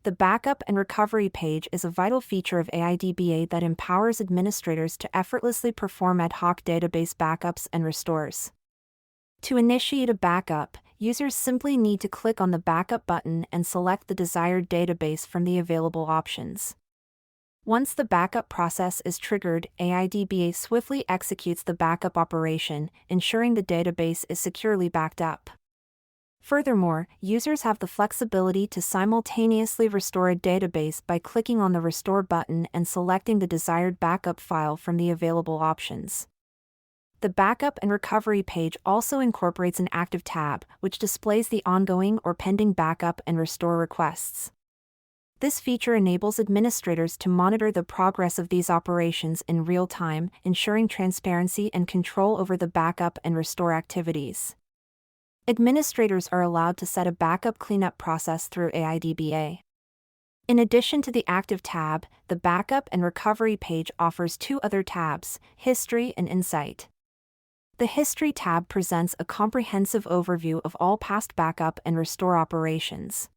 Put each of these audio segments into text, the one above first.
The backup and recovery page is a vital feature of AI-DBA that empowers administrators to effortlessly perform ad hoc database backups and restores. To initiate a backup, users simply need to click on the Backup button and select the desired database from the available options. Once the backup process is triggered, AI-DBA swiftly executes the backup operation, ensuring the database is securely backed up. Furthermore, users have the flexibility to simultaneously restore a database by clicking on the Restore button and selecting the desired backup file from the available options. The backup and recovery page also incorporates an active tab, which displays the ongoing or pending backup and restore requests. This feature enables administrators to monitor the progress of these operations in real time, ensuring transparency and control over the backup and restore activities. Administrators are allowed to set a backup cleanup process through AI-DBA. In addition to the Active tab, the Backup and Recovery page offers two other tabs, History and Insight. The History tab presents a comprehensive overview of all past backup and restore operations.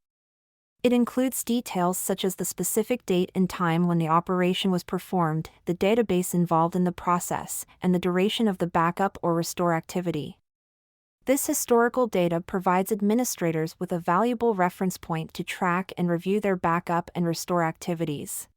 It includes details such as the specific date and time when the operation was performed, the database involved in the process, and the duration of the backup or restore activity. This historical data provides administrators with a valuable reference point to track and review their backup and restore activities.